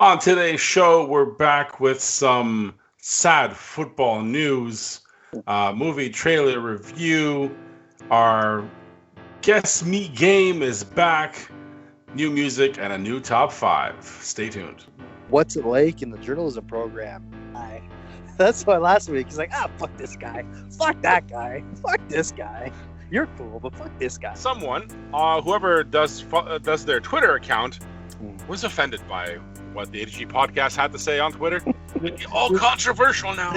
On today's show, we're back with some sad football news, movie trailer review. Our Guess Me game is back, new music, and a new top five. Stay tuned. What's it like in the journalism program? That's why last week he's like, fuck this guy, fuck that guy, fuck this guy. You're cool, but fuck this guy. Someone, whoever does their Twitter account, was offended by what the ADG podcast had to say on Twitter. All controversial now.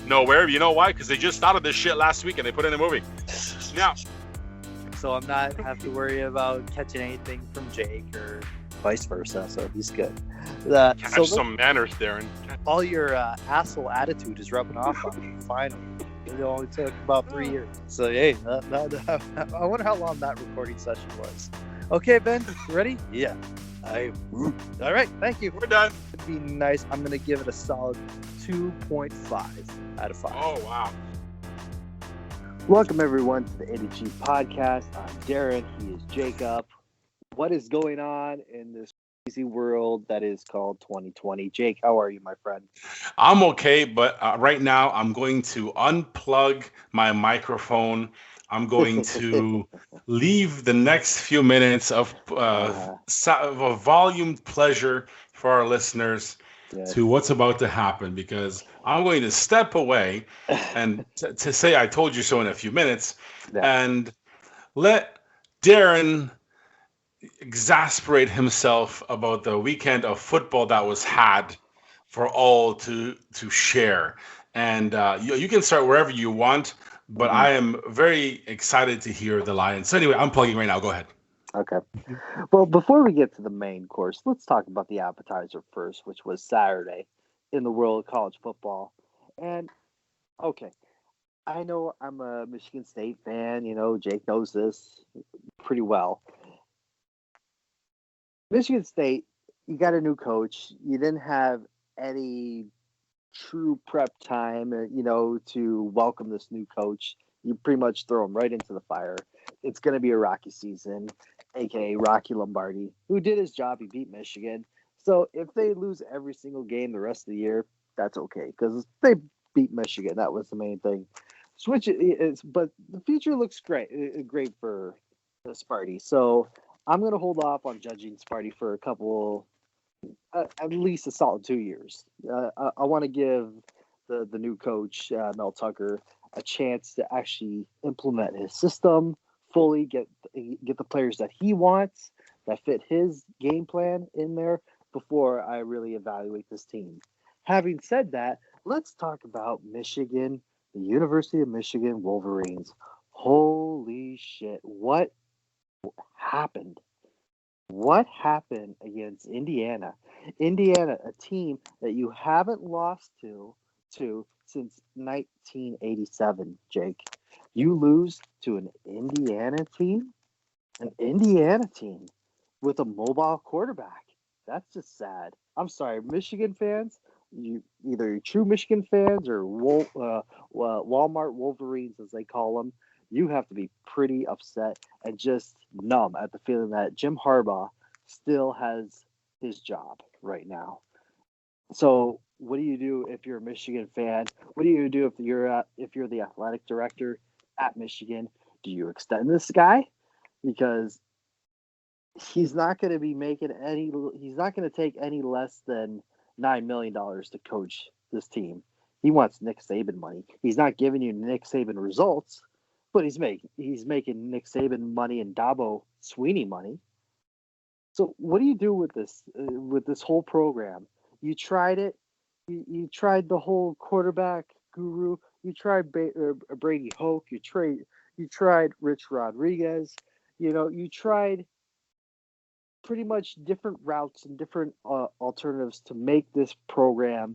Nowhere. You know why? Because they just started this shit last week and they put it in a movie. Yeah. So I'm not have to worry about catching anything from Jake or vice versa. So he's good. Catch some manners, Darrin. All your asshole attitude is rubbing off on me. Finally, it only took about 3 years. So hey, I wonder how long that recording session was. Okay, Ben, you ready? Yeah. All right, thank you. We're done. It'd be nice. I'm gonna give it a solid 2.5 out of 5. Oh wow. Welcome everyone to the ADG podcast. I'm Darrin. He is Jakub. What is going on in this crazy world that is called 2020? Jake, how are you, my friend? I'm okay, but right now I'm going to unplug my microphone. I'm going to leave the next few minutes of a volume pleasure for our listeners to what's about to happen, because I'm going to step away and to say I told you so in a few minutes and let Darrin exasperate himself about the weekend of football that was had for all to share. And you can start wherever you want, but I am very excited to hear the Lions. So anyway, I'm plugging right now. Go ahead. Okay. Well, before we get to the main course, let's talk about the appetizer first, which was Saturday in the world of college football. And, okay, I know I'm a Michigan State fan. You know, Jake knows this pretty well. Michigan State, you got a new coach. You didn't have any true prep time, to welcome this new coach. You pretty much throw him right into the fire. It's going to be a rocky season, aka Rocky Lombardi, who did his job. He beat Michigan. So if they lose every single game the rest of the year, that's okay, because they beat Michigan. That was the main thing. But the future looks great for the Sparty. So I'm going to hold off on judging Sparty for a couple, at least a solid 2 years. I want to give the new coach, Mel Tucker, a chance to actually implement his system fully, get the players that he wants, that fit his game plan in there before I really evaluate this team. Having said that, let's talk about Michigan, the University of Michigan Wolverines. Holy shit, what happened? What happened against Indiana? Indiana, a team that you haven't lost to since 1987, Jake. You lose to an Indiana team with a mobile quarterback. That's just sad. I'm sorry, Michigan fans. You either true Michigan fans or Walmart Wolverines, as they call them. You have to be pretty upset and just numb at the feeling that Jim Harbaugh still has his job right now. So what do you do if you're a Michigan fan? What do you do if you're the athletic director at Michigan? Do you extend this guy? Because he's not going to be he's not going to take any less than $9 million to coach this team. He wants Nick Saban money. He's not giving you Nick Saban results, but he's making Nick Saban money and Dabo Sweeney money. So what do you do with this whole program? You tried it. You tried the whole quarterback guru. You tried Brady Hoke. You tried Rich Rodriguez. You tried pretty much different routes and different alternatives to make this program,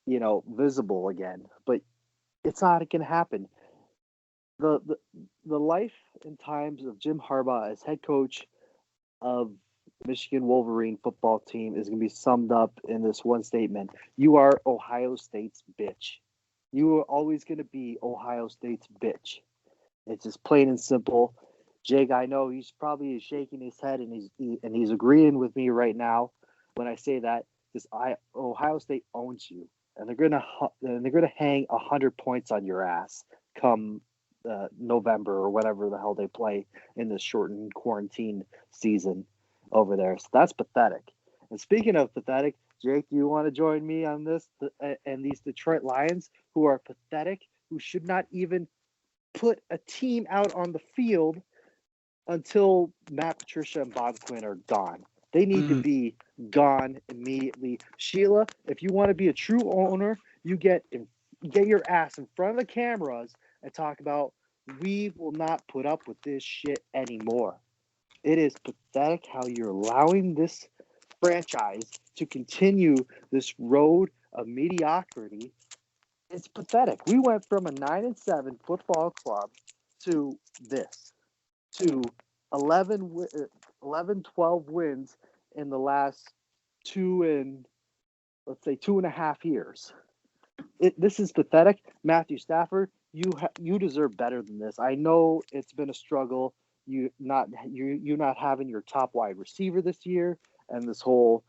visible again. But it's not going to happen. The life and times of Jim Harbaugh as head coach of Michigan Wolverine football team is going to be summed up in this one statement. You are Ohio State's bitch. You are always going to be Ohio State's bitch. It's just plain and simple. Jake, I know he's probably shaking his head and he's agreeing with me right now when I say that. Ohio State owns you, and they're gonna hang 100 points on your ass come November or whatever the hell they play in this shortened quarantine season over there. So that's pathetic. And speaking of pathetic, Jake, do you want to join me on this? And these Detroit Lions, who are pathetic, who should not even put a team out on the field until Matt Patricia and Bob Quinn are gone. They need to be gone immediately. Sheila, if you want to be a true owner, you get your ass in front of the cameras and talk about, we will not put up with this shit anymore. It is pathetic how you're allowing this franchise to continue this road of mediocrity. It's pathetic. We went from a 9-7 football club to this, to 11, 12 wins in the last 2.5 years. This is pathetic. Matthew Stafford, you deserve better than this. I know it's been a struggle. You not having your top wide receiver this year, and this whole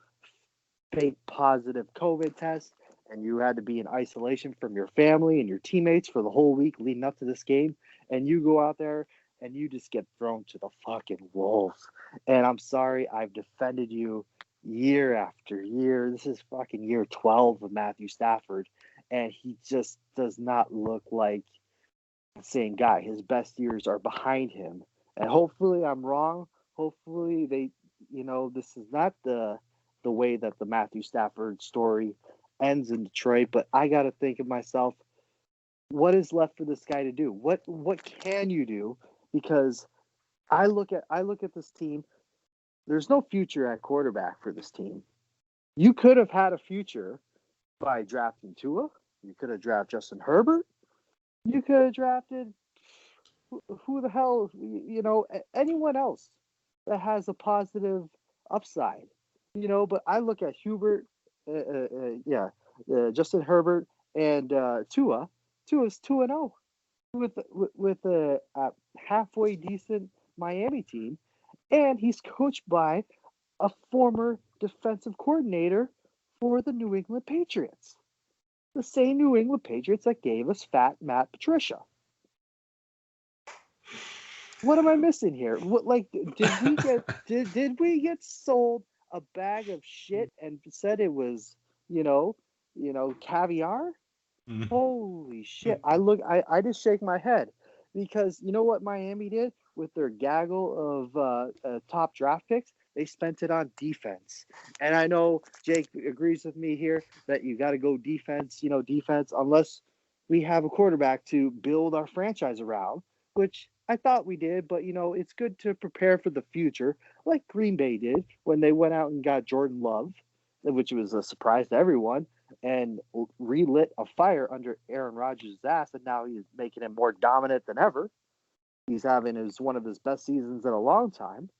fake positive COVID test, and you had to be in isolation from your family and your teammates for the whole week leading up to this game, and you go out there and you just get thrown to the fucking wolves. And I'm sorry, I've defended you year after year. This is fucking year 12 of Matthew Stafford, and he just does not look like the same guy. His best years are behind him. And hopefully I'm wrong. Hopefully this is not the way that the Matthew Stafford story ends in Detroit. But I got to think of myself, what is left for this guy to do? What can you do? Because I look at this team. There's no future at quarterback for this team. You could have had a future by drafting Tua. You could have drafted Justin Herbert. You could have drafted who the hell, anyone else that has a positive upside, But I look at Hubert, Justin Herbert, and Tua. Tua's 2-0 with a halfway decent Miami team, and he's coached by a former defensive coordinator for the New England Patriots, the same New England Patriots that gave us fat Matt Patricia. What am I missing here? Did we get sold a bag of shit and said it was, caviar? Holy shit. I just shake my head, because you know what Miami did with their gaggle of top draft picks? They spent it on defense. And I know Jake agrees with me here that you got to go defense, unless we have a quarterback to build our franchise around, which I thought we did, but it's good to prepare for the future, like Green Bay did when they went out and got Jordan Love, which was a surprise to everyone, and relit a fire under Aaron Rodgers' ass, and now he's making him more dominant than ever. He's having one of his best seasons in a long time.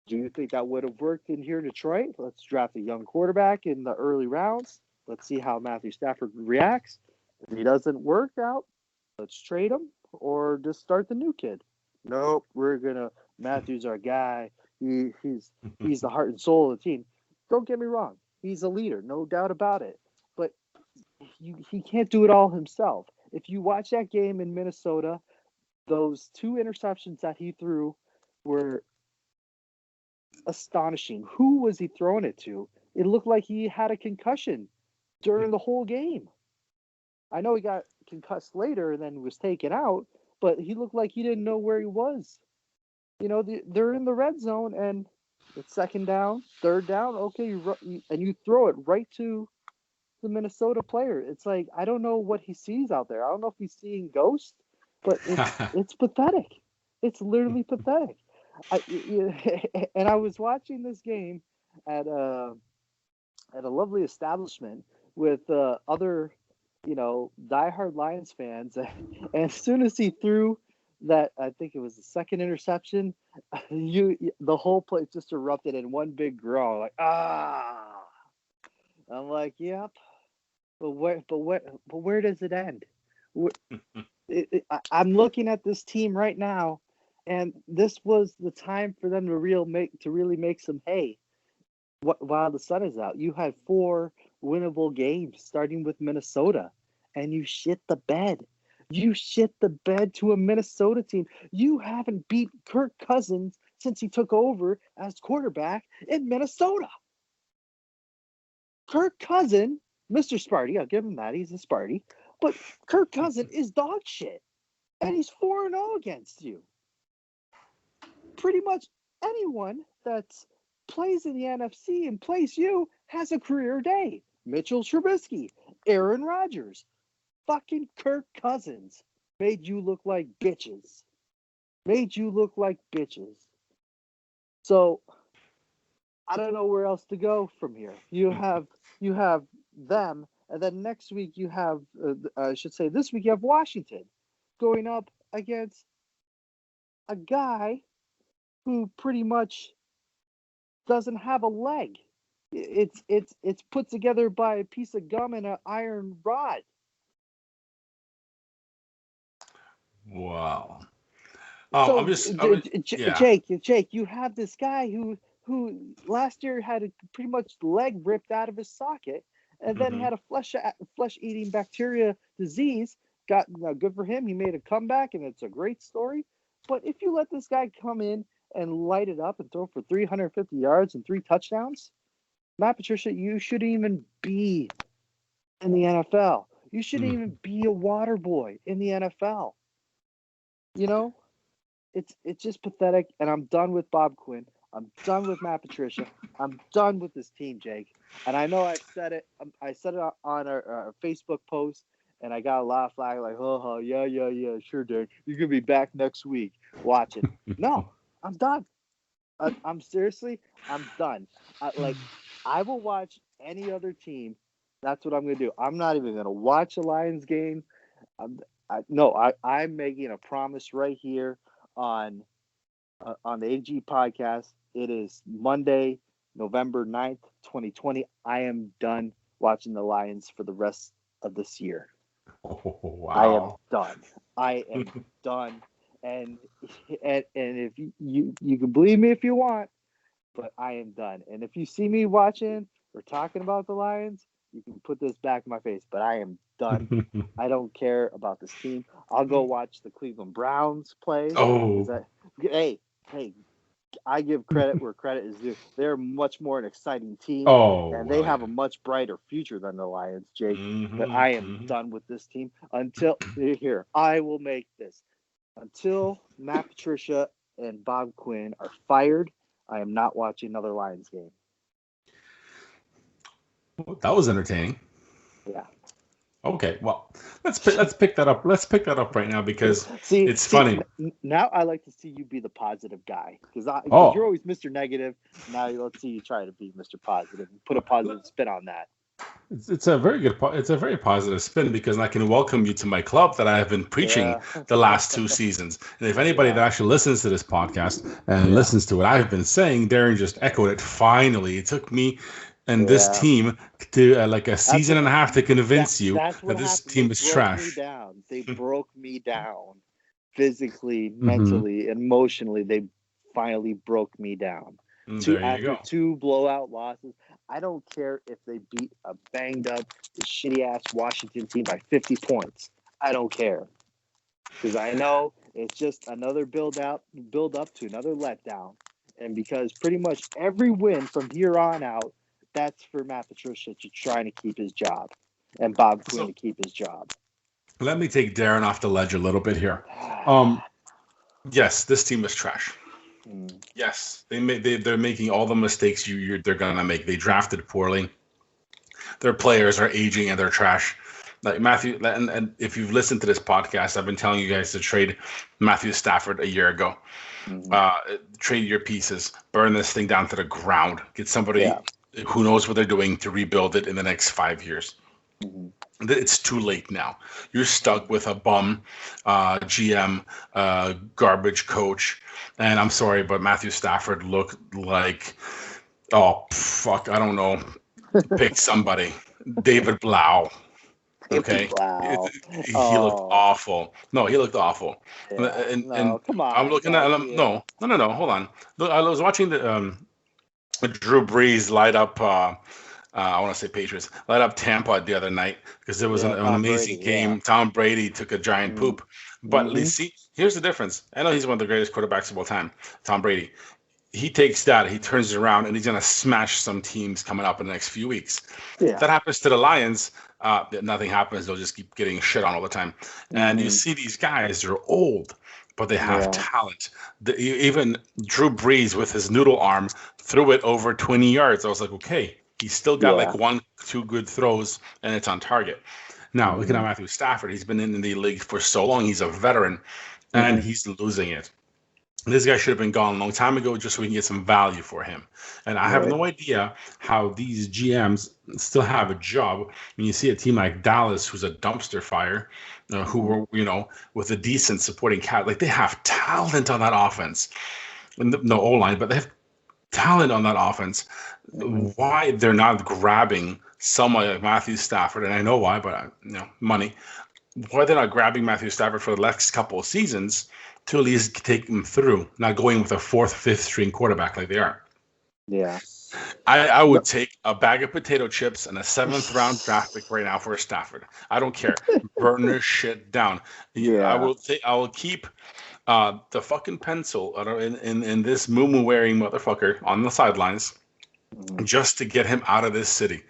Do you think that would have worked in here in Detroit? Let's draft a young quarterback in the early rounds. Let's see how Matthew Stafford reacts. If he doesn't work out, let's trade him or just start the new kid. Nope, Matthew's our guy. He's the heart and soul of the team. Don't get me wrong. He's a leader, no doubt about it. But he can't do it all himself. If you watch that game in Minnesota, those 2 interceptions that he threw were astonishing. Who was he throwing it to? It looked like he had a concussion during the whole game. I know he got concussed later and then was taken out, but he looked like he didn't know where he was. They're in the red zone, and it's second down, third down. Okay, and you throw it right to the Minnesota player. It's like, I don't know what he sees out there. I don't know if he's seeing ghosts, but it's pathetic. It's literally pathetic. And I was watching this game at a lovely establishment with other, diehard Lions fans, and as soon as he threw that, I think it was the second interception, the whole place just erupted in one big groan, like, ah. I'm like, yep, but where does it end? I'm looking at this team right now, and this was the time for them to really make some hay. while the sun is out, you had 4 winnable games starting with Minnesota, and you shit the bed. You shit the bed to a Minnesota team. You haven't beat Kirk Cousins since he took over as quarterback in Minnesota. Kirk Cousins, Mr. Sparty, I'll give him that. He's a Sparty. But Kirk Cousins is dog shit. And he's 4-0 against you. Pretty much anyone that plays in the NFC and plays you has a career day. Mitchell Trubisky, Aaron Rodgers, fucking Kirk Cousins made you look like bitches. So I don't know where else to go from here. You have them, and then next week you have, this week you have Washington going up against a guy who pretty much doesn't have a leg. It's put together by a piece of gum and an iron rod. Wow. So, Jake, you have this guy who last year had a pretty much leg ripped out of his socket, and then he had a flesh-eating bacteria disease. Got good for him. He made a comeback, and it's a great story. But if you let this guy come in and light it up and throw for 350 yards and 3 touchdowns, Matt Patricia, you shouldn't even be in the NFL. You shouldn't even be a water boy in the NFL. You know, it's just pathetic, and I'm done with Bob Quinn. I'm done with Matt Patricia. I'm done with this team, Jake. And I know I said it on our Facebook post, and I got a lot of flag like, yeah, sure, Darrin. You're going to be back next week. Watch it. No, I'm done. I'm seriously, I'm done. I will watch any other team. That's what I'm going to do. I'm not even going to watch a Lions game. I'm making a promise right here on the AG podcast. It is Monday, November 9th, 2020. I am done watching the Lions for the rest of this year. Oh, wow. I am done. And if you can believe me if you want, but I am done. And if you see me watching or talking about the Lions, you can put this back in my face, but I am done. I don't care about this team. I'll go watch the Cleveland Browns play. Hey, I give credit where credit is due. They're much more an exciting team, and they have a much brighter future than the Lions, Jake. But I am done with this team until here. I will make this until Matt Patricia and Bob Quinn are fired. I am not watching another Lions game. That was entertaining. Yeah. Okay, well, let's pick that up. Let's pick that up right now because it's funny. Now I like to see you be the positive guy because you're always Mr. Negative. Now let's see you try to be Mr. Positive and put a positive spin on that. It's a very positive spin because I can welcome you to my club that I have been preaching the last 2 seasons. And if anybody that actually listens to this podcast and listens to what I've been saying, Darrin just echoed it. Finally, it took me and this team to like a season and a half to convince you that this team is trash. They broke me down physically, mentally, emotionally. They finally broke me down. After 2 blowout losses. I don't care if they beat a banged up, shitty ass Washington team by 50 points. I don't care. Because I know it's just another build up to another letdown. And because pretty much every win from here on out, that's for Matt Patricia to try to keep his job and Bob Quinn to keep his job. Let me take Darrin off the ledge a little bit here. Yes, this team is trash. Yes, they're making all the mistakes they're gonna make. They drafted poorly. Their players are aging and they're trash. Like Matthew, and if you've listened to this podcast, I've been telling you guys to trade Matthew Stafford a year ago. Trade your pieces, burn this thing down to the ground, get somebody who knows what they're doing to rebuild it in the next 5 years. It's too late now. You're stuck with a bum GM, garbage coach. And I'm sorry, but Matthew Stafford looked like, I don't know. Pick somebody. David Blau. Okay. He looked awful. No, he looked awful. And come on. I'm looking at him. No, hold on. Look, I was watching Drew Brees light up. I want to say Patriots light up Tampa the other night because it was an Tom amazing Brady, game. Tom Brady took a giant poop. But Mm-hmm. see, here's the difference. I know he's one of the greatest quarterbacks of all time, Tom Brady. He takes that, he turns it around, and he's going to smash some teams coming up in the next few weeks. Yeah. If that happens to the Lions, nothing happens. They'll just keep getting shit on all the time. And you see these guys, they're old, but they have talent. Even Drew Brees with his noodle arm threw it over 20 yards. I was like, okay, he's still got like 1-2 good throws, and it's on target. Now, look at Matthew Stafford. He's been in the league for so long. He's a veteran, and he's losing it. This guy should have been gone a long time ago just so we can get some value for him. And I have no idea how these GMs still have a job when you see a team like Dallas, who's a dumpster fire, who were, with a decent supporting cast. Like, they have talent on that offense. No O-line, but they have talent on that offense. Why they're not grabbing someone like Matthew Stafford, and I know why, but, money. Why they're not grabbing Matthew Stafford for the next couple of seasons to at least take them through, not going with a fourth, fifth string quarterback like they are. Yeah. I would take a bag of potato chips and a 7th round draft pick right now for a Stafford. I don't care. Burn this shit down. Yeah. I will keep the fucking pencil in this moo wearing motherfucker on the sidelines just to get him out of this city.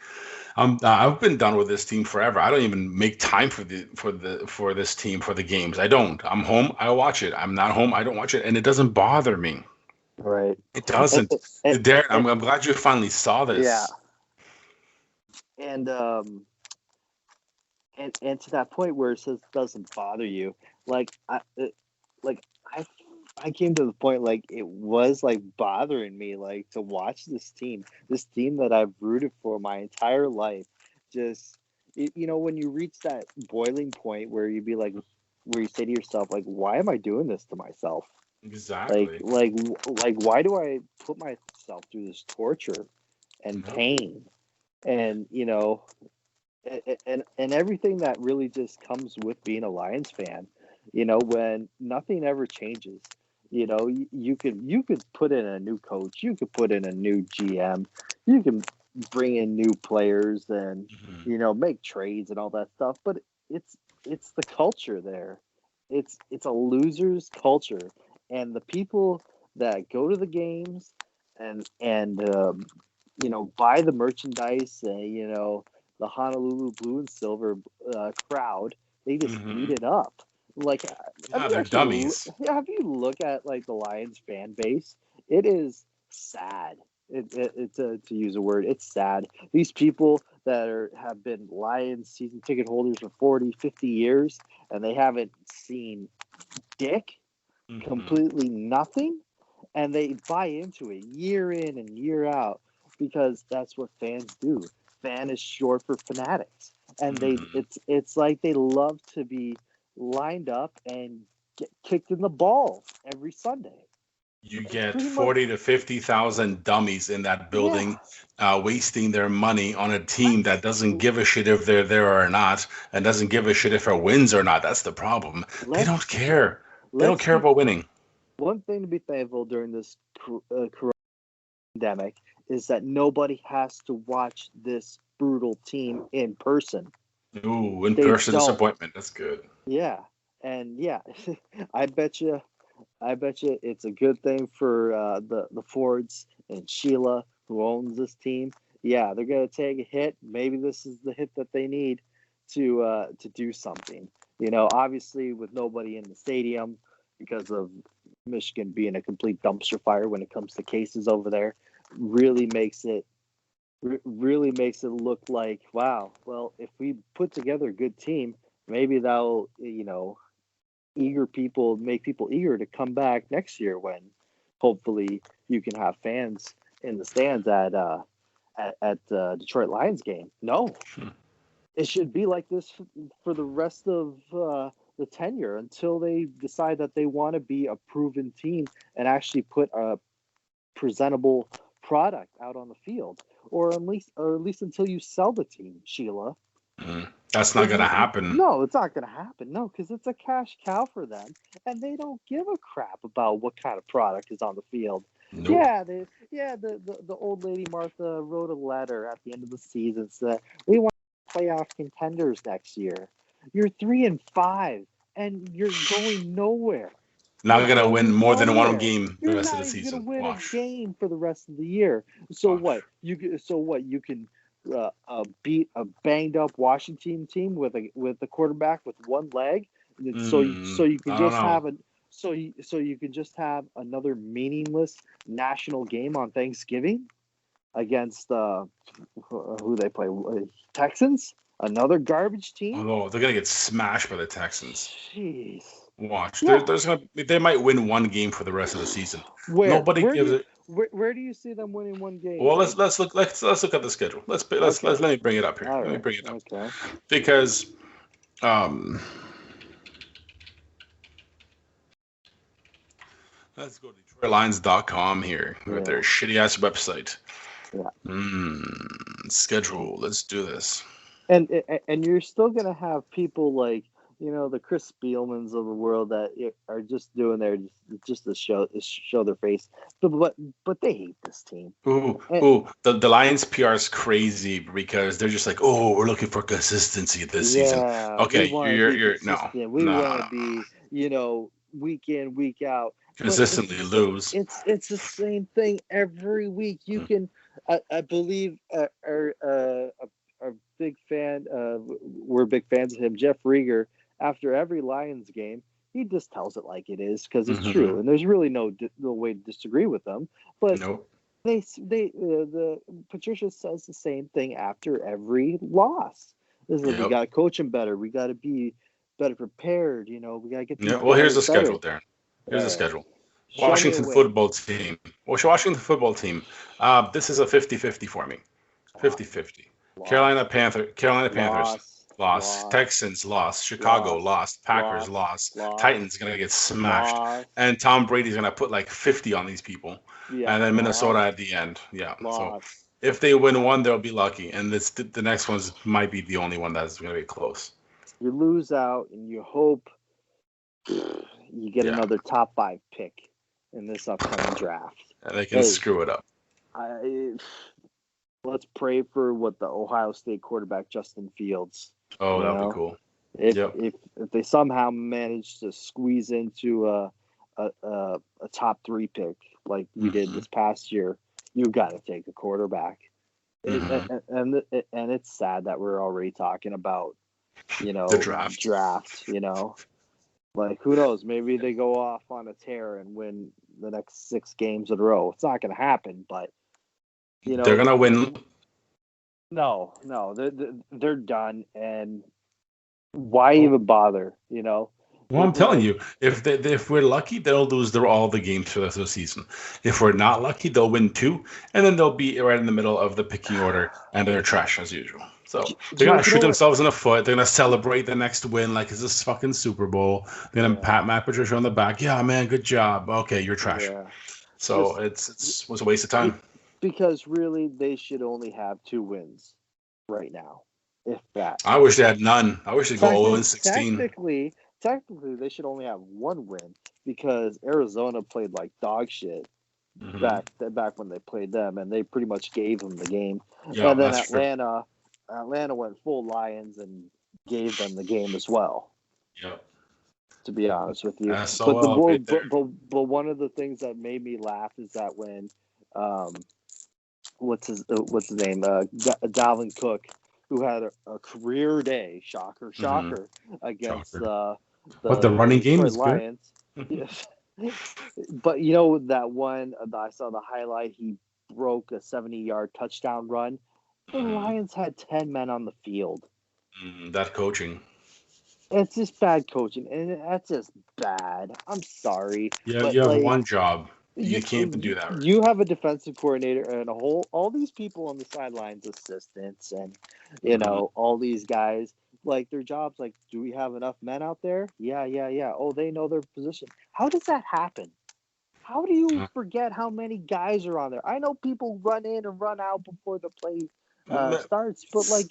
I've been done with this team forever. I don't even make time for this team for the games. I don't. I'm home. I watch it. I'm not home. I don't watch it, and it doesn't bother me. Right. It doesn't. Darrin, I'm glad you finally saw this. Yeah. And to that point where it says it doesn't bother you, I came to the point like it was like bothering me like to watch this team that I've rooted for my entire life. Just when you reach that boiling point where you say to yourself like, why am I doing this to myself? Exactly. Like why do I put myself through this torture and pain and and everything that really just comes with being a Lions fan, when nothing ever changes. You could put in a new coach, you could put in a new GM, you can bring in new players and make trades and all that stuff, but it's the culture there. It's a loser's culture, and the people that go to the games and buy the merchandise and the Honolulu blue and silver crowd, they just eat it up. Like, they're dummies. Have you look at like the Lions fan base? It is sad. To use a word, it's sad. These people that have been Lions season ticket holders for 40, 50 years, and they haven't seen dick, completely nothing, and they buy into it year in and year out because that's what fans do. Fan is short for fanatics, and it's like they love to be lined up and get kicked in the balls every Sunday. You get 40 to 50,000 dummies in that building, wasting their money on a team that doesn't give a shit if they're there or not, and doesn't give a shit if it wins or not. That's the problem. They don't care. They don't care about winning. One thing to be thankful during this corona pandemic is that nobody has to watch this brutal team in person. Ooh, in-person disappointment. That's good. Yeah, and I bet you it's a good thing for the Fords and Sheila who owns this team. Yeah, they're gonna take a hit. Maybe this is the hit that they need to do something. Obviously with nobody in the stadium because of Michigan being a complete dumpster fire when it comes to cases over there, really makes it look like, wow, well, if we put together a good team, maybe that'll make people eager to come back next year when hopefully you can have fans in the stands at the Detroit Lions game. No, it should be like this for the rest of the tenure until they decide that they want to be a proven team and actually put a presentable product out on the field, or at least until you sell the team, Sheila. That's not going to happen. No, it's not going to happen. No, because it's a cash cow for them, and they don't give a crap about what kind of product is on the field. Nope. The old lady Martha wrote a letter at the end of the season said we want playoff contenders next year. You're 3-5 and you're going nowhere. Not going to win more than one nowhere. game the You're rest of not the even season. going to win Watch. a game for the rest of the year. So Watch. what? You can beat a banged up Washington team with a quarterback with one leg. So you can just have so you can just have another meaningless national game on Thanksgiving against who they play, Texans, another garbage team. Oh, they're gonna get smashed by the Texans. Jeez. Watch. Yeah. They might win one game for the rest of the season. Where do you see them winning one game? Well, let's look at the schedule. Let me bring it up here. All Let me right. bring it up. Okay. Because let's go to DetroitLions.com here with their shitty ass website. Yeah. Schedule. Let's do this. And you're still gonna have people like the Chris Spielmans of the world that are just doing there just to show their face, but they hate this team. The Lions PR is crazy because they're just like, we're looking for consistency this season. Okay, you're no. We want to be week in, week out, consistently lose. It's the same thing every week. You can, I believe, our big fan. We're big fans of him, Jeff Rieger. After every Lions game, he just tells it like it is because it's true, and there's really no way to disagree with them. But the Patricia says the same thing after every loss. We got to coach them better. We got to be better prepared. We got to get. Well, here's the schedule, Darrin. Here's the schedule. Washington football team. Washington football team. This is a 50-50 for me. 50-50. Carolina Panthers. Lost. Texans lost. Chicago lost. Packers lost. Titans gonna get smashed. And Tom Brady's gonna put like 50 on these people. And then Minnesota at the end. Yeah. So if they win one, they'll be lucky. And the next ones might be the only one that's gonna be close. You lose out, and you hope you get another top 5 pick in this upcoming draft. And they can screw it up. Let's pray for what the Ohio State quarterback Justin Fields. Oh, that'd be cool. If they somehow manage to squeeze into a top 3 pick like we did this past year, you got to take a quarterback. And it's sad that we're already talking about the draft. Like who knows? Maybe they go off on a tear and win the next 6 games in a row. It's not going to happen, but they're gonna win. No, they're done, and why even bother? Well, I'm telling you, if we're lucky, they'll lose all the games for the rest of the season. If we're not lucky, they'll win 2, and then they'll be right in the middle of the picking order, and they're trash as usual. So they're gonna shoot themselves in the foot. They're gonna celebrate the next win like it's this fucking Super Bowl. They're gonna pat Matt Patricia on the back. Yeah, man, good job. Okay, you're trash. Yeah. So it was a waste of time. Because really, they should only have 2 wins right now, if that. I wish they had none. I wish they'd go 0-16. Technically, they should only have 1 win because Arizona played like dog shit back when they played them, and they pretty much gave them the game. Yeah, and then Atlanta went full Lions and gave them the game as well. Yep. To be honest with you, but one of the things that made me laugh is that when what's his name? Dalvin Cook, who had a career day, shocker, against the running game is Lions. Yes. But that one I saw the highlight. He broke a 70-yard touchdown run. The Lions had 10 men on the field. That coaching. It's just bad coaching, and that's just bad. I'm sorry. Yeah, you have one job. You can't even do that. Right. You have a defensive coordinator and all these people on the sidelines, assistants, and all these guys. Like their jobs. Like, do we have enough men out there? Yeah. Oh, they know their position. How does that happen? How do you forget how many guys are on there? I know people run in and run out before the play starts, but like.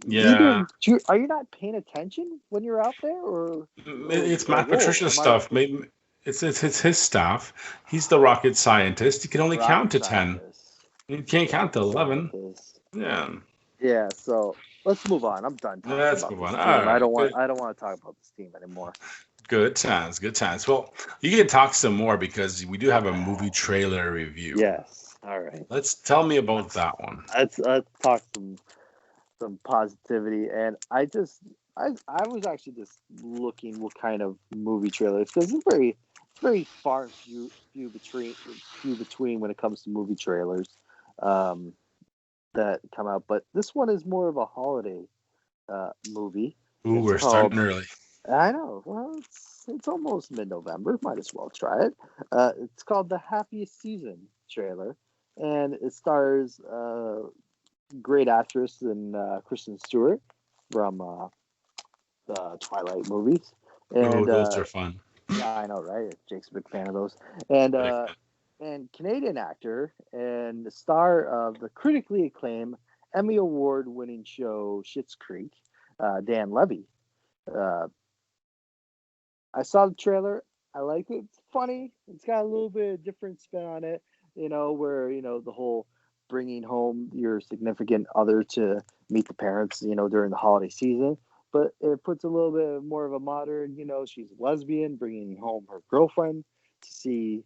Yeah. Are you not paying attention when you're out there, or it's Matt Patricia stuff? Maybe It's his staff. He's the rocket scientist. He can only count to 10. You can't count to 11. Yeah. Yeah. So let's move on. I'm done talking Let's about move this on. team. All right. I don't want to talk about this team anymore. Good times. Good times. Well, you can talk some more because we do have a movie trailer review. Yes. All right. Let's tell me about that one. Let's talk some positivity, and I was actually just looking what kind of movie trailers, because it's very far few between when it comes to movie trailers that come out. But this one is more of a holiday movie. Ooh, we're starting early. I know. Well, it's almost mid-November. Might as well try it. It's called The Happiest Season trailer, and it stars great actress and Kristen Stewart from the Twilight movies. And those are fun. Yeah, I know, right? Jake's a big fan of those. And Canadian actor and the star of the critically acclaimed Emmy Award-winning show Schitt's Creek, Dan Levy. I saw the trailer. I like it. It's funny. It's got a little bit of different spin on it, where, the whole bringing home your significant other to meet the parents, during the holiday season. But it puts a little bit more of a modern, she's a lesbian, bringing home her girlfriend to see,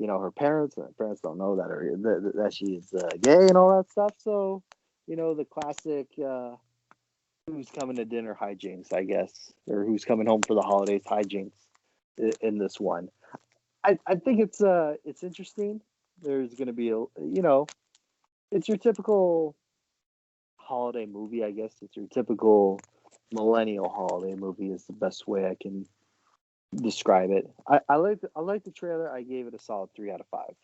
her parents. Her parents don't know that she's gay and all that stuff. So, the classic who's coming to dinner hijinks, I guess, or who's coming home for the holidays hijinks in this one. I think it's interesting. There's going to be it's your typical holiday movie, I guess. It's your typical millennial holiday movie is the best way I can describe it. I like the trailer. I gave it a solid 3 out of 5.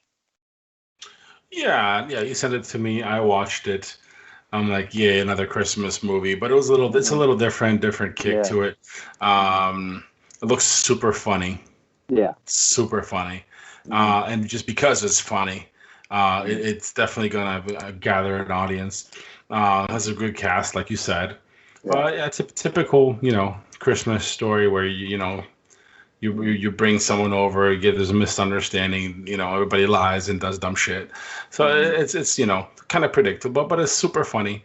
Yeah, you sent it to me. I watched it. I'm like, yeah, another Christmas movie, but it's a little different kick to it. It looks super funny. Yeah. Super funny. And just because it's funny, it's definitely going to gather an audience. It has a good cast, like you said. Yeah, it's a typical, Christmas story where, you bring someone over, there's a misunderstanding, everybody lies and does dumb shit. So it's kind of predictable, but it's super funny.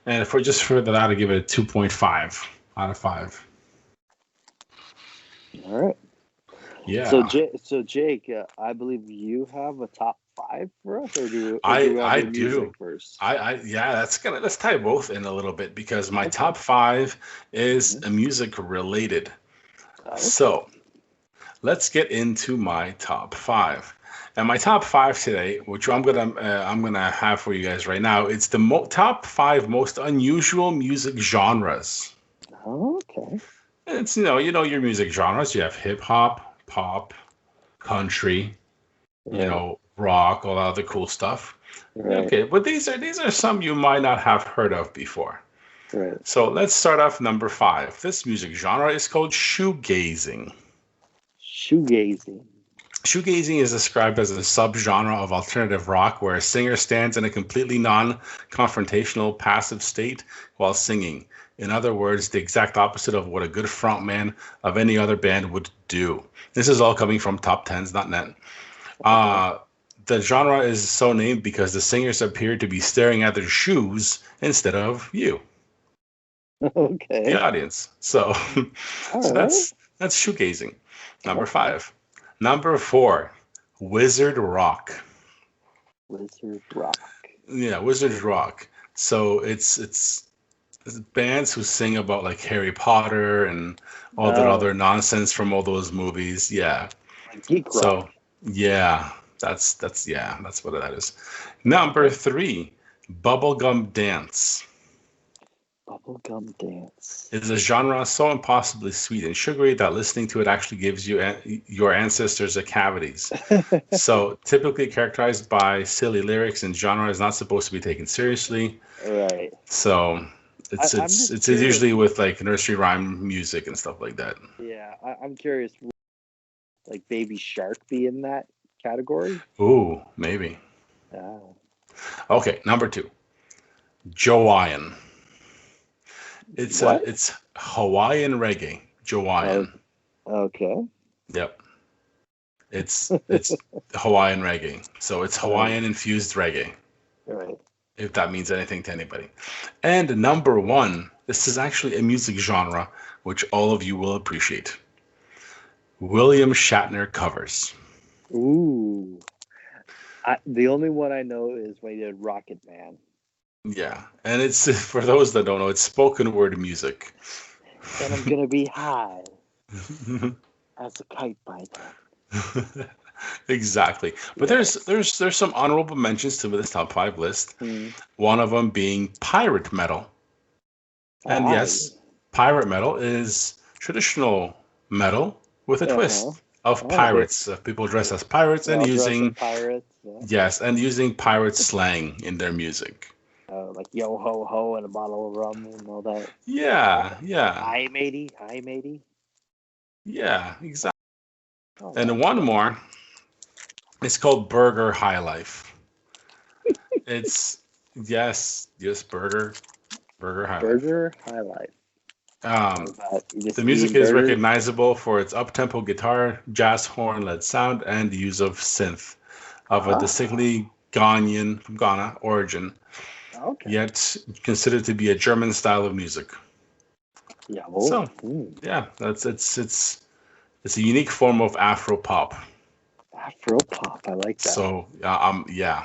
And for that, I'd give it a 2.5 out of 5. All right. Yeah. So Jake, I believe you have a top 5 for us, or do I do do first? Let's tie both in a little bit because my top 5 is music related. Okay. So let's get into my top 5. And my top 5 today, which I'm gonna have for you guys right now, it's the top 5 most unusual music genres. Okay. It's your music genres. You have hip hop, pop, country, rock, all that other cool stuff. Right. Okay, but these are some you might not have heard of before. Right. So let's start off number 5. This music genre is called shoegazing. Shoegazing is described as a subgenre of alternative rock where a singer stands in a completely non-confrontational passive state while singing. In other words, the exact opposite of what a good frontman of any other band would do. This is all coming from top10s.net. The genre is so named because the singers appear to be staring at their shoes instead of you. Okay. The audience. So, that's shoegazing. Number 5. Number 4, wizard rock. Wizard rock. Yeah, wizard rock. So it's bands who sing about like Harry Potter and all that other nonsense from all those movies. Yeah. Geek rock. So yeah, that's what that is. Number 3, bubblegum dance. Bubblegum dance. It is a genre so impossibly sweet and sugary that listening to it actually gives your ancestors the cavities. So typically characterized by silly lyrics, and genre is not supposed to be taken seriously. Right. So it's usually with like nursery rhyme music and stuff like that. Yeah, I'm curious. Like Baby Shark be in that category? Ooh, maybe. Oh. Okay, number 2, Jawaiian. It's Hawaiian reggae. Jawaiian. Okay. Yep. It's Hawaiian reggae. So it's Hawaiian infused reggae. Right. If that means anything to anybody. And number one, this is actually a music genre which all of you will appreciate. William Shatner covers. Ooh. The only one I know is when he did Rocket Man. Yeah, and it's, for those that don't know, it's spoken word music. And I'm gonna be high as a kite by then. Exactly. But there's some honorable mentions to this top 5 list. One of them being pirate metal. And yes, pirate metal is traditional metal with a twist of pirates, people dressed as pirates and using pirates. Yes, and using pirate slang in their music. Like yo ho ho and a bottle of rum and all that. Yeah. Hi matey. Yeah, exactly. And one more. It's called Burger High Life. It's Burger High Life. Burger High Life. The music is recognizable for its up-tempo guitar, jazz horn-led sound, and the use of synth of a distinctly Ghanaian, from Ghana, origin, yet considered to be a German style of music. Yeah. It's a unique form of Afro pop. Afro pop, I like that. So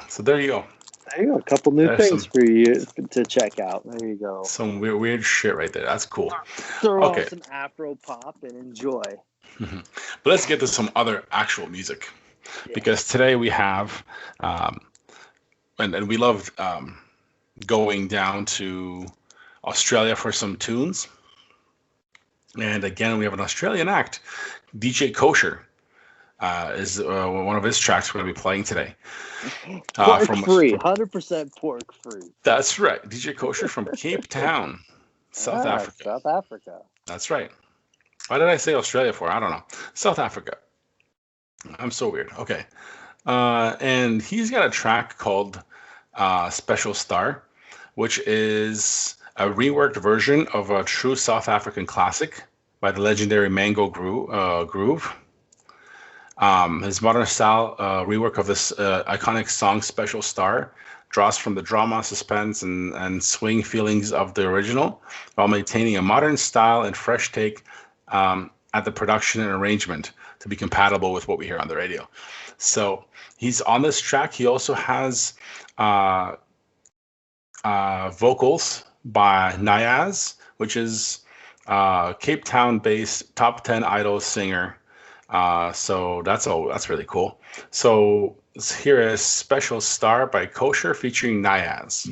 So there you go. There you go. A couple new things for you to check out. There you go. Some weird shit right there. That's cool. Throw on some Afro pop and enjoy. But let's get to some other actual music. Because today we have, and we love going down to Australia for some tunes. And again, we have an Australian act. DJ Cosher is one of his tracks we're going to be playing today. Pork free, 100% pork free. That's right. DJ Cosher from Cape Town, South Africa. South Africa. That's right. Why did I say Australia for? I don't know. South Africa. I'm so weird. Okay. And he's got a track called Special Star, which is a reworked version of a true South African classic by the legendary Mango Groove. His modern style rework of this iconic song, Special Star, draws from the drama, suspense, and swing feelings of the original, while maintaining a modern style and fresh take at the production and arrangement to be compatible with what we hear on the radio. So he's on this track. He also has vocals by Niyaaz, which is Cape Town-based top 10 idol singer. So that's really cool. So here is Special Star by Cosher featuring Niyaaz.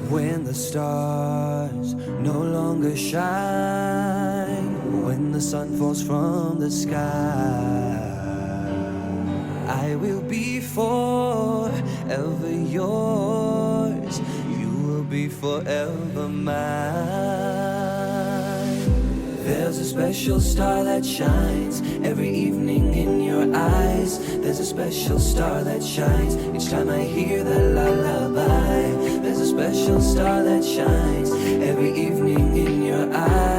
When the stars no longer shine, when the sun falls from the sky, I will be forever yours, you will be forever mine. There's a special star that shines every evening in your eyes. There's a special star that shines each time I hear the lullaby. There's a special star that shines every evening in your eyes.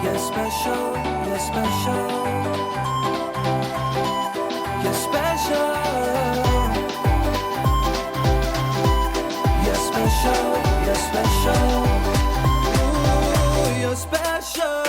You're special, you're special. You're special. You're special, you're special. Ooh, you're special.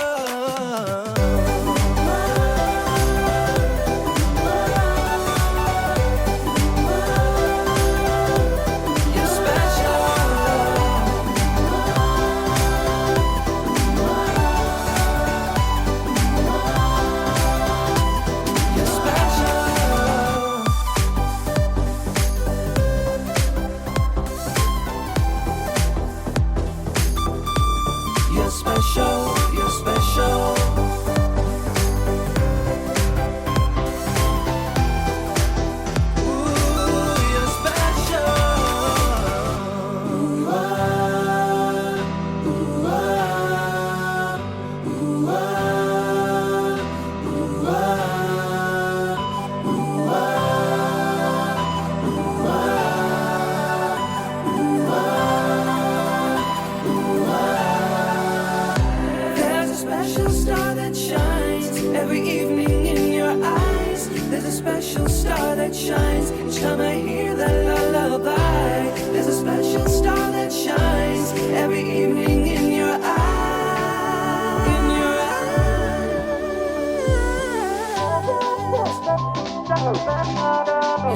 every evening in your eyes. There's a special star that shines each time I hear that lullaby. There's a special star that shines every evening in your eyes. In your eyes.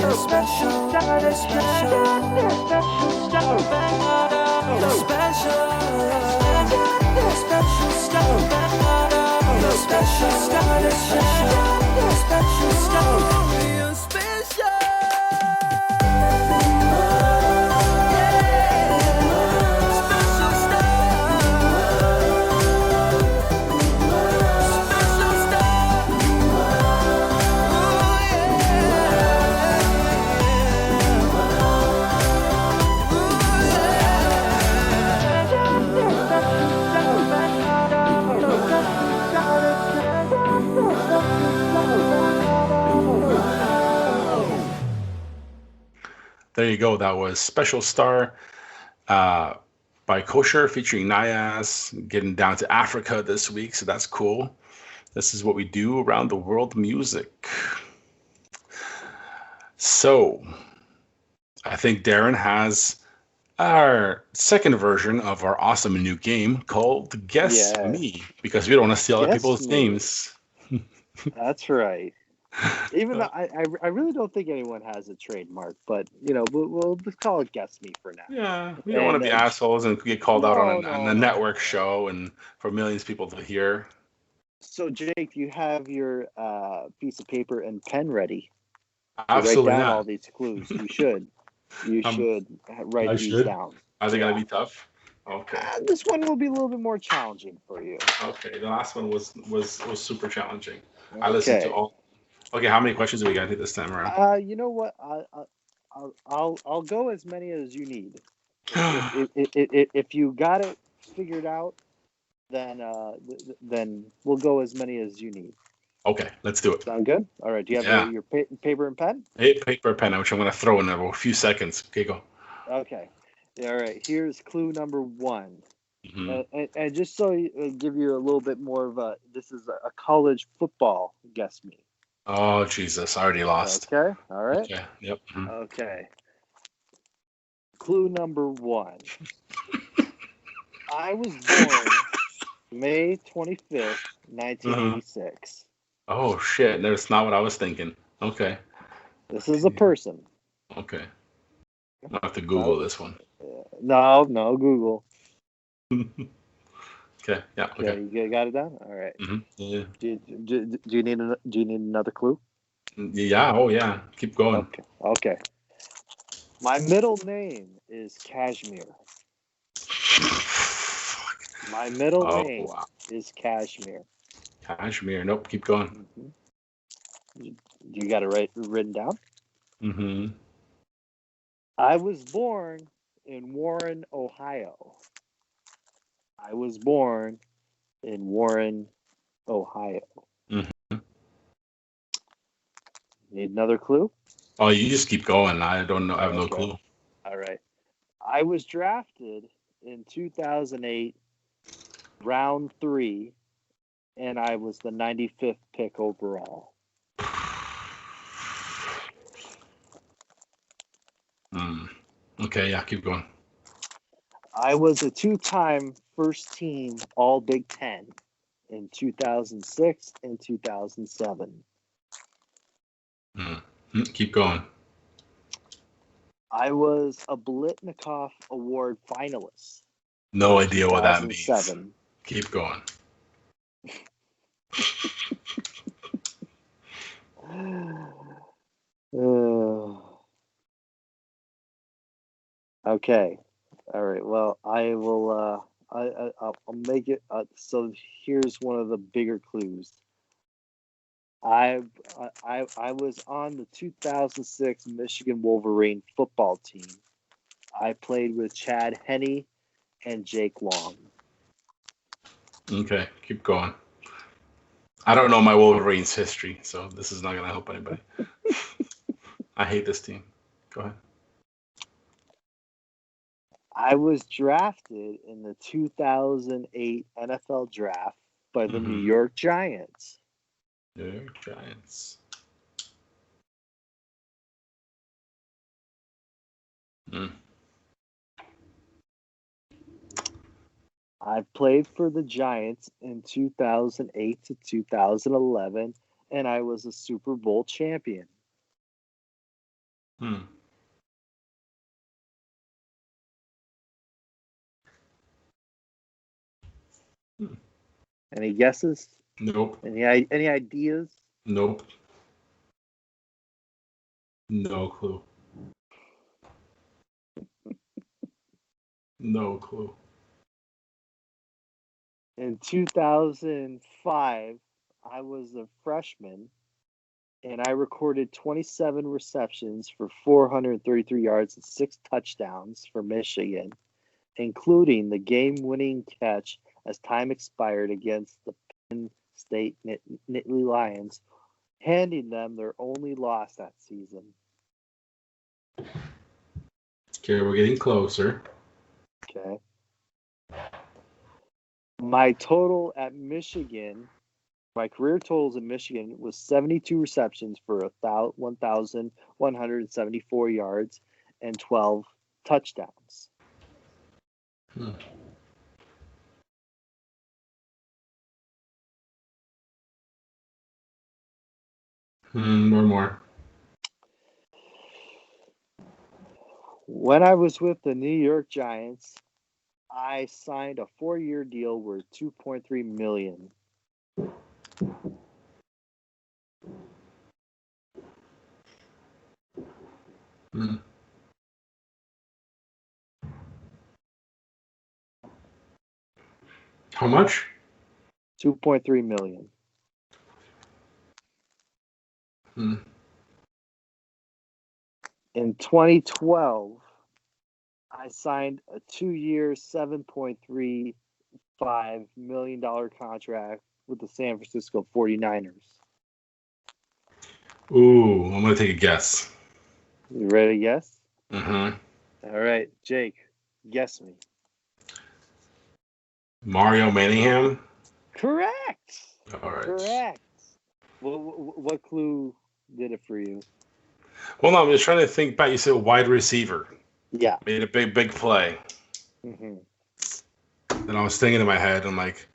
You're special. You're special. You're special. You're special. You're special star. You're special star. You're special star. You're special. There you go. That was Special Star by Cosher featuring Niyaaz, getting down to Africa this week. So that's cool. This is what we do around the world music. So I think Darrin has our second version of our awesome new game called Guess Me, because we don't want to steal other people's names. That's right. Even though I really don't think anyone has a trademark, but we'll just call it Guess Me for now. Yeah, we don't want to be assholes and get called out on a network show and for millions of people to hear. So Jake, you have your piece of paper and pen ready. Absolutely write down not. all these clues. You should. You should write these down. Are they gonna be tough? Okay. This one will be a little bit more challenging for you. Okay. The last one was super challenging. Okay. I listened to all. Okay, how many questions do we got to do this time around? You know what? I'll go as many as you need. If you got it figured out, then we'll go as many as you need. Okay, let's do it. Sound good? All right. Do you have your paper and pen? Paper and pen, which I'm going to throw in a few seconds. Okay, go. Okay. All right. Here's clue number 1. Mm-hmm. And just so give you a little bit more of this is a college football Guess Me. Oh, Jesus. I already lost. Okay. All right. Okay. Yep. Mm-hmm. Okay. Clue number 1. I was born May 25th, 1986. Oh, shit. That's not what I was thinking. Okay. This is a person. Okay. I have to Google this one. No, Google. Okay. Yeah. Okay. You got it down. All right. Mm-hmm. Yeah. Do you need another clue? Yeah. Oh, yeah. Keep going. Okay. My middle name is Kashmir. My middle name is Kashmir. Kashmir. Nope. Keep going. Mm-hmm. You got it written down? Mm-hmm. I was born in Warren, Ohio. I was born in Warren, Ohio. Mm-hmm. Need another clue? Oh, you just keep going. I don't know. I have no clue. All right. I was drafted in 2008, round 3, and I was the 95th pick overall. Okay, yeah, keep going. I was a 2-time first team All Big Ten in 2006 and 2007. Keep going. I was a Blitnikoff Award finalist. No idea what that means. Keep going. Okay. All right. Well, I will. I'll make it. So here's one of the bigger clues. I was on the 2006 Michigan Wolverine football team. I played with Chad Henne and Jake Long. Okay, keep going. I don't know my Wolverines history, so this is not going to help anybody. I hate this team. Go ahead. I was drafted in the 2008 NFL draft by the New York Giants. New York Giants. I played for the Giants in 2008 to 2011, and I was a Super Bowl champion. Any guesses? Nope. Any ideas? Nope. No clue. No clue. In 2005, I was a freshman, and I recorded 27 receptions for 433 yards and 6 touchdowns for Michigan, including the game-winning catch as time expired against the Penn State Nittany Lions, handing them their only loss that season. Okay, we're getting closer. Okay. My total at Michigan, my career totals in Michigan was 72 receptions for 1,174 yards and 12 touchdowns. One more. When I was with the New York Giants, I signed a 4-year deal worth $2.3 million. How much? $2.3 million. In 2012, I signed a 2-year, $7.35 million contract with the San Francisco 49ers. Ooh, I'm going to take a guess. You ready to guess? Mm-hmm. All right, Jake, guess me. Mario Manningham? Correct. All right. Correct. What clue did it for you? Well, no, I'm just trying to think back. You said wide receiver. Yeah. Made a big play. Mm-hmm. And I was thinking in my head, I'm like,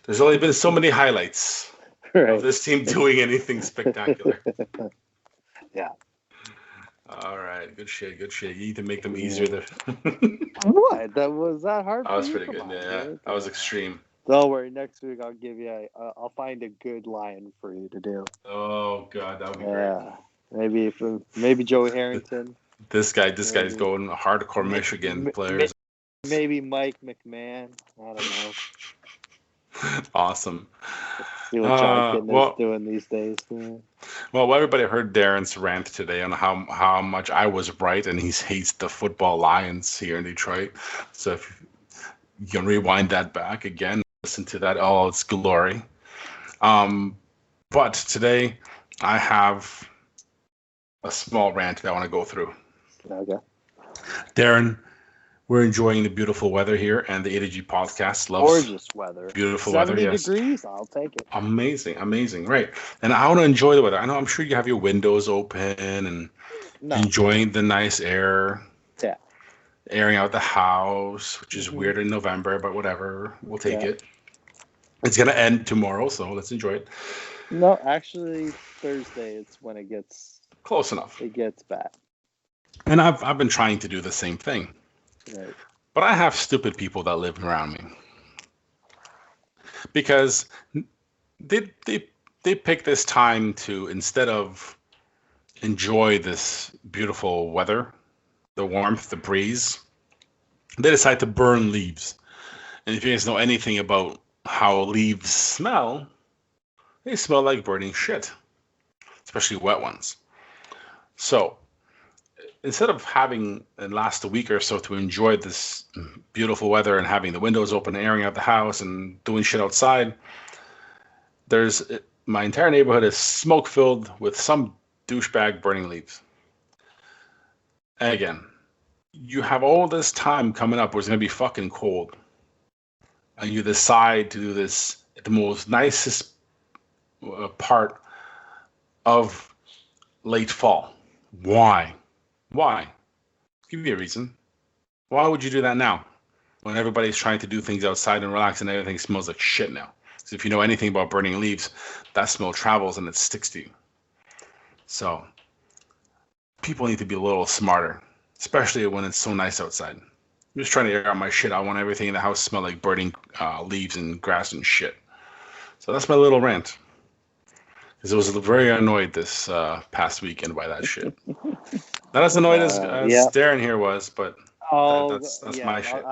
there's only been so many highlights of this team doing anything spectacular. Yeah. All right. Good shit. You need to make them easier. What? Was that hard That was for you? pretty Come good. on, Yeah. dude. That was extreme. Don't worry. Next week I'll give you. I'll find a good line for you to do. Oh God, that would be great. Maybe Joey Harrington. This guy's going hardcore Michigan players. Maybe Mike McMahon. I don't know. Awesome. See what John Kitten is doing these days. Well, everybody heard Darrin's rant today on how much I was right, and he hates the football Lions here in Detroit. So if you can rewind that back again, listen to that all its glory. But today I have a small rant that I want to go through. Okay. Darrin, we're enjoying the beautiful weather here, and the A2G podcast loves gorgeous weather. Beautiful weather, yes. 70 degrees, I'll take it. Amazing, right. And I want to enjoy the weather. I'm sure you have your windows open and enjoying the nice air. Yeah. Airing out the house, which is weird in November, but whatever. We'll take it. It's going to end tomorrow, so let's enjoy it. No, actually, Thursday it's when it gets... Close enough. It gets bad. And I've been trying to do the same thing. Right. But I have stupid people that live around me. Because they pick this time to, instead of enjoy this beautiful weather, the warmth, the breeze, they decide to burn leaves. And if you guys know anything about how leaves smell, they smell like burning shit, especially wet ones. So instead of having it last a week or so to enjoy this beautiful weather and having the windows open, airing out the house and doing shit outside, my entire neighborhood is smoke filled with some douchebag burning leaves. And again, you have all this time coming up where it's going to be fucking cold. And you decide to do this at the most nicest part of late fall. Why? Give me a reason. Why would you do that now when everybody's trying to do things outside and relax and everything smells like shit now? Because if you know anything about burning leaves, that smell travels and it sticks to you. So people need to be a little smarter, especially when it's so nice outside. I'm just trying to air out my shit. I want everything in the house to smell like burning leaves and grass and shit. So that's my little rant. Because I was very annoyed this past weekend by that shit. Not as annoyed as Darrin here was, but that's my shit.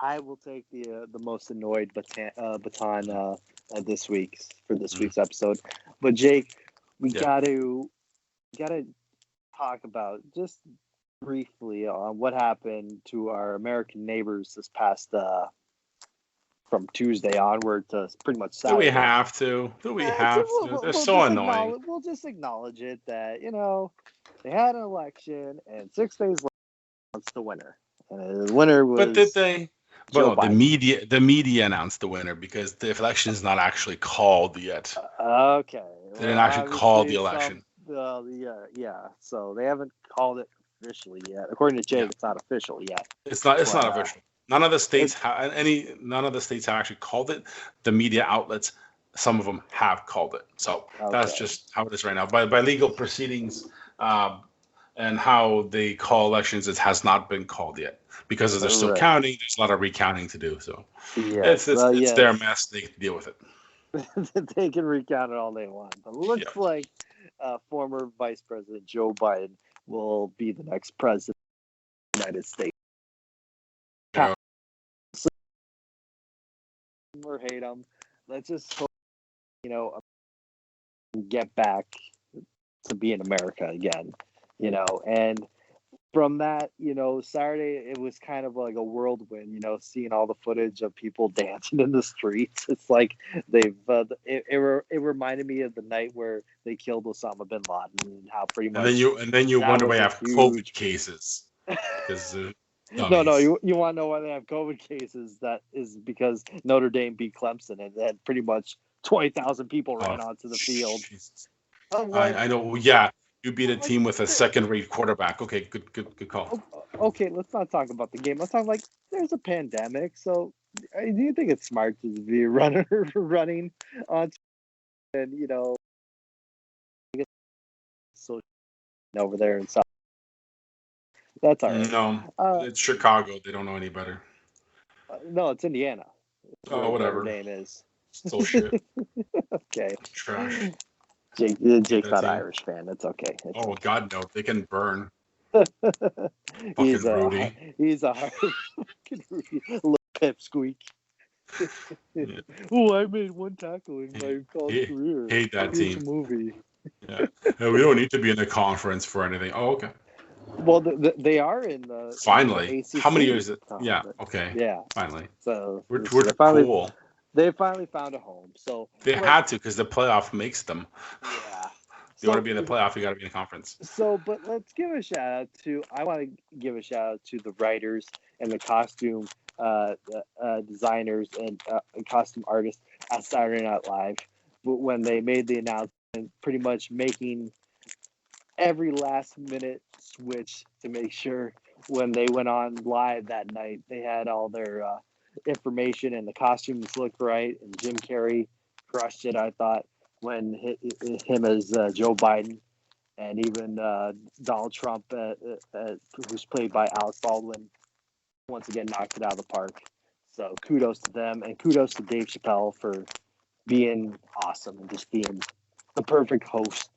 I will take the most annoyed baton this week's episode. But Jake, we gotta talk about just briefly on what happened to our American neighbors this past from Tuesday onward to pretty much Saturday. Do we have to? They're so annoying. We'll just acknowledge it that, they had an election and 6 days later announced the winner. And the winner was. But did they? Well, no, the media announced the winner because the election is not actually called yet. Okay. They didn't actually call the election. So they haven't called it officially yet. According to Jake, it's not official yet. It's not official. None of the states have actually called it. The media outlets, some of them have called it. So that's just how it is right now. By legal proceedings and how they call elections, it has not been called yet because they're still counting. There's a lot of recounting to do. So it's their mess. They can deal with it. They can recount it all they want. But it looks like former Vice President Joe Biden will be the next president of the United States. Or hate them. Let's just hope, get back to being America again, and from that, Saturday, it was kind of like a whirlwind, seeing all the footage of people dancing in the streets. It's like they've, it reminded me of the night where they killed Osama bin Laden and how pretty much. And then you wonder why I have COVID cases. Because No, you want to know why they have COVID cases? That is because Notre Dame beat Clemson and then pretty much 20,000 people ran onto the field. I know. Yeah, you beat a team with a second-rate quarterback. Okay, good call. Okay, let's not talk about the game. Let's talk there's a pandemic. So, do you think it's smart to be running on and so over there in South? That's all right. No, it's Chicago. They don't know any better. No, it's Indiana. Whatever. Name is. Still shit. Okay. Trash. Jake's not an Irish fan. That's okay. God, no. They can burn. He's Rudy. He's a little pipsqueak. Oh, I made one tackle in my college career. Hate that team. Movie. Yeah. We don't need to be in a conference for anything. Oh, okay. Well, they are in the finally. The how many years? Yeah. Okay. Yeah. Finally. So we're cool. They finally found a home. So they had to because the playoff makes them. Yeah. If you want to be in the playoff, you got to be in a conference. So, but let's give a shout out to. I want to give a shout out to the writers and the costume designers and costume artists at Saturday Night Live when they made the announcement, pretty much making every last minute switch to make sure when they went on live that night they had all their information and the costumes looked right, and Jim Carrey crushed it, I thought, when him as Joe Biden, and even Donald Trump, who's played by Alec Baldwin, once again knocked it out of the park. So kudos to them, and kudos to Dave Chappelle for being awesome and just being the perfect host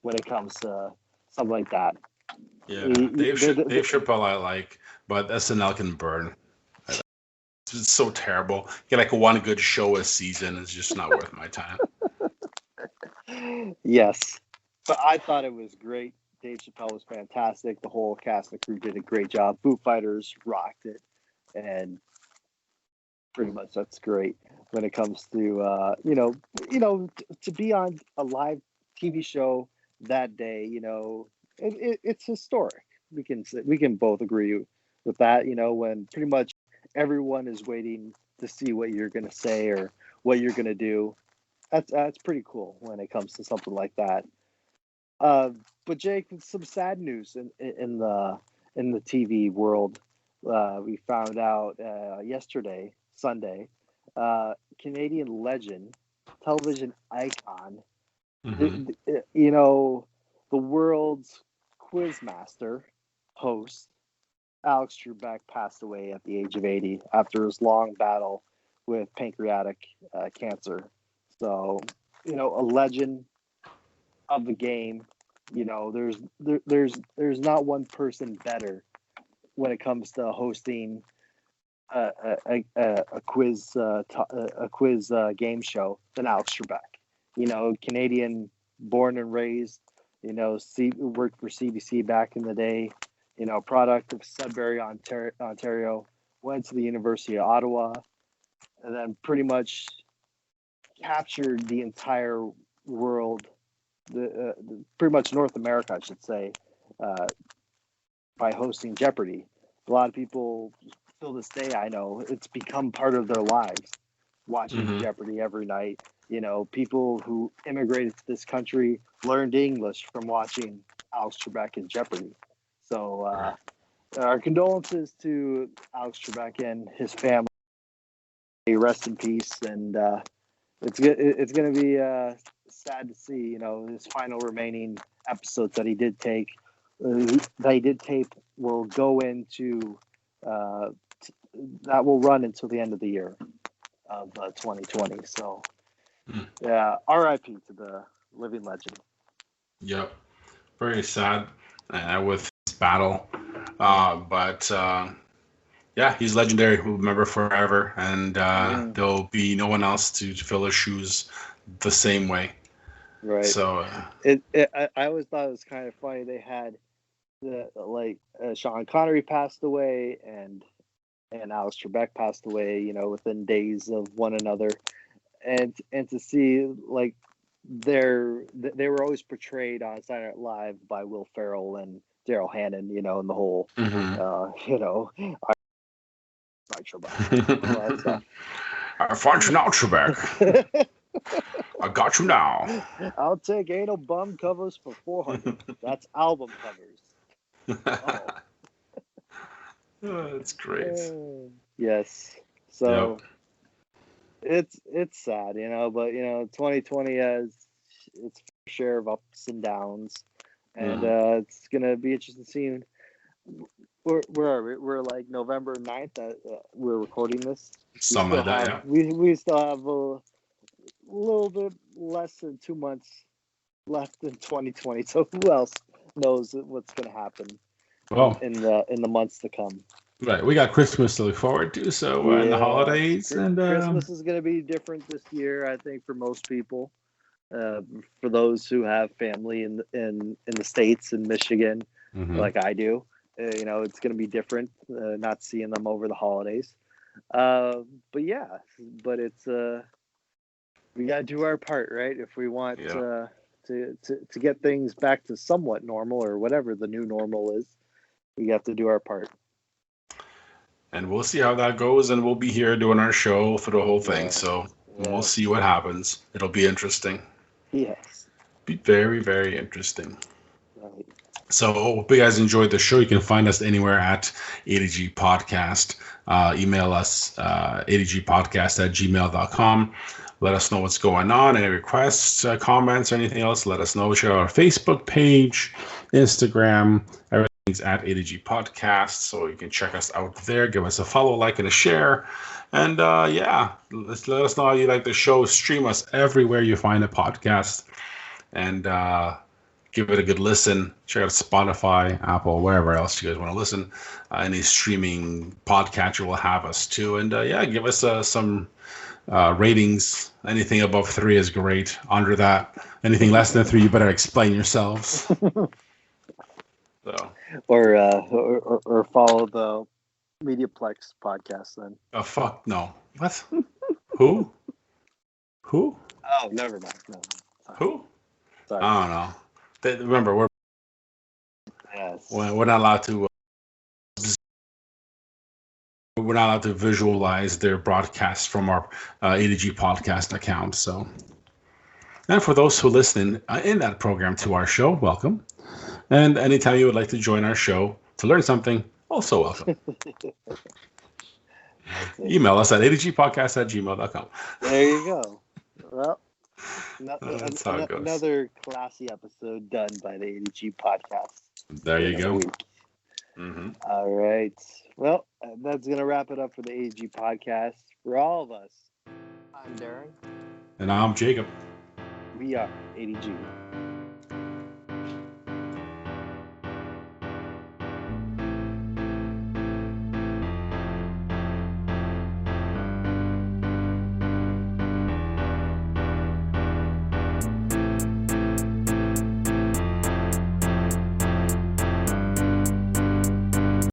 when it comes to something like that. Yeah, Dave Chappelle I like, but SNL can burn. It's so terrible. Get one good show a season. It's just not worth my time. Yes, but I thought it was great. Dave Chappelle was fantastic. The whole cast and crew did a great job. Foo Fighters rocked it, and pretty much that's great when it comes to to be on a live TV show that day. It's historic. We can both agree with that. When pretty much everyone is waiting to see what you're going to say or what you're going to do. that's pretty cool when it comes to something like that. But Jake, some sad news in the TV world. We found out yesterday, Sunday, Canadian legend, television icon, Mm-hmm. the world's quizmaster host, Alex Trebek, passed away at the age of 80 after his long battle with pancreatic cancer. So, a legend of the game. There's not one person better when it comes to hosting a quiz game show than Alex Trebek. Canadian born and raised. Worked for CBC back in the day. Product of Sudbury, Ontario. Went to the University of Ottawa, and then pretty much captured the entire world, pretty much North America, I should say, by hosting Jeopardy. A lot of people, till this day, I know, it's become part of their lives, watching Mm-hmm. Jeopardy every night. People who immigrated to this country learned English from watching Alex Trebek in Jeopardy. So our condolences to Alex Trebek and his family. Rest in peace, and it's going to be sad to see, his final remaining episodes that he did tape will go into that will run until the end of the year of 2020. So, yeah, R.I.P. to the living legend. Yep. Very sad with his battle. But yeah, he's legendary. We'll remember forever. And there'll be no one else to fill his shoes the same way. Right. So I always thought it was kind of funny. They had Sean Connery passed away and Alex Trebek passed away, within days of one another. And to see they were always portrayed on Saturday Night Live by Will Ferrell and Daryl Hannah, and the whole, Trebek. I found you now, Trebek. I got you now. I'll take anal bum covers for $400. That's album covers. Oh, that's great. Yes. So it's sad, but 2020 has its share of ups and downs, and it's gonna be interesting seeing where are we? We're like November 9th. We're recording this. Something like that. Yeah. We still have a little bit less than 2 months left in 2020. So who else knows what's gonna happen? Well, in the months to come. Right, we got Christmas to look forward to, so and the holidays, and Christmas is going to be different this year, I think, for most people. For those who have family in the States, in Michigan, like I do, it's going to be different. Not seeing them over the holidays, but it's we got to do our part, right? If we want to get things back to somewhat normal or whatever the new normal is. We have to do our part. And we'll see how that goes, and we'll be here doing our show for the whole thing. So we'll see what happens. It'll be interesting. Yes. Be very, very interesting. Right. So hope you guys enjoyed the show. You can find us anywhere at ADG Podcast. Email us adgpodcast@gmail.com. Let us know what's going on. Any requests, comments, or anything else, let us know. Check out our Facebook page, Instagram, everything's at ADG Podcast. So you can check us out there. Give us a follow, like, and a share. And let us know how you like the show. Stream us everywhere you find a podcast. And give it a good listen. Check out Spotify, Apple, wherever else you guys want to listen. Any streaming podcatcher will have us too. And give us some ratings. Anything above 3 is great. Under that, anything less than 3, you better explain yourselves. So. Or follow the Mediaplex podcast then. Oh fuck no! What? Who? Oh, never mind. No. Sorry. Who? Sorry. I don't know. Remember, we're not allowed to. We're not allowed to visualize their broadcasts from our ADG podcast account. So And for those who listen in that program to our show, welcome. And anytime you would like to join our show to learn something, also welcome. Email us at adgpodcast@gmail.com. There you go. Well, That's how it goes. another classy episode done by the ADG podcast. There you go. Mm-hmm. All right. Well, that's going to wrap it up for the ADG podcast. For all of us, I'm Darrin. And I'm Jacob. We are ADG.